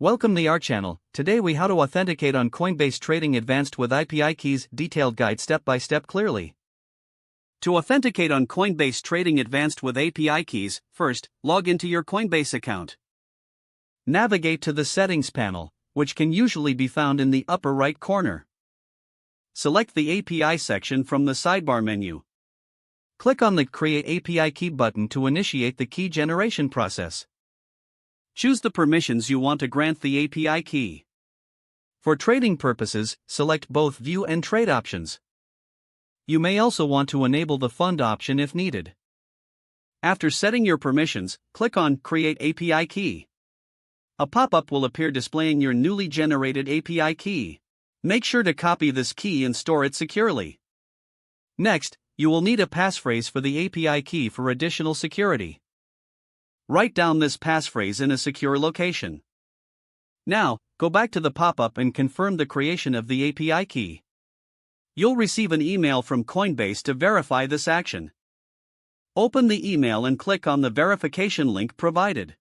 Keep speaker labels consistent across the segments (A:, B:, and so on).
A: Welcome to our channel. Today we how to authenticate on Coinbase Trading Advanced with API keys, detailed guide step by step clearly. To authenticate on Coinbase Trading Advanced with API keys, first, log into your Coinbase account. Navigate to the settings panel, which can usually be found in the upper right corner. Select the API section from the sidebar menu. Click on the Create API Key button to initiate the key generation process. Choose the permissions you want to grant the API key. For trading purposes, select both View and Trade options. You may also want to enable the Fund option if needed. After setting your permissions, click on Create API Key. A pop-up will appear displaying your newly generated API key. Make sure to copy this key and store it securely. Next, you will need a passphrase for the API key for additional security. Write down this passphrase in a secure location. Now, go back to the pop-up and confirm the creation of the API key. You'll receive an email from Coinbase to verify this action. Open the email and click on the verification link provided.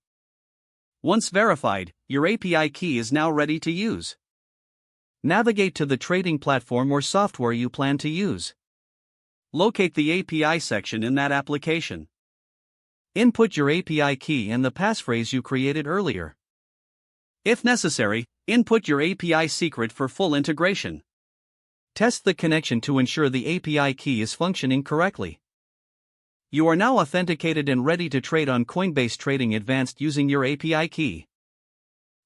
A: Once verified, your API key is now ready to use. Navigate to the trading platform or software you plan to use. Locate the API section in that application. Input your API key and the passphrase you created earlier. If necessary, input your API secret for full integration. Test the connection to ensure the API key is functioning correctly. You are now authenticated and ready to trade on Coinbase Trading Advanced using your API key.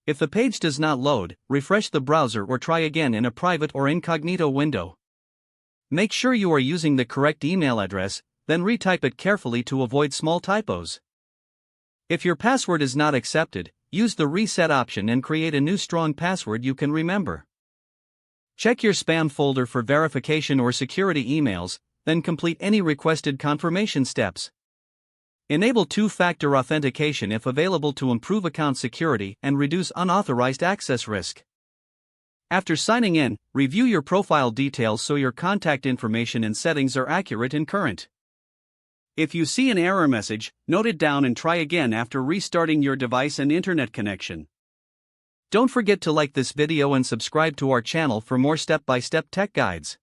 A: If the page does not load, refresh the browser or try again in a private or incognito window. Make sure you are using the correct email address, then retype it carefully to avoid small typos. If your password is not accepted, use the reset option and create a new strong password you can remember. Check your spam folder for verification or security emails, then complete any requested confirmation steps. Enable two-factor authentication if available to improve account security and reduce unauthorized access risk. After signing in, review your profile details so your contact information and settings are accurate and current. If you see an error message, note it down and try again after restarting your device and internet connection. Don't forget to like this video and subscribe to our channel for more step-by-step tech guides.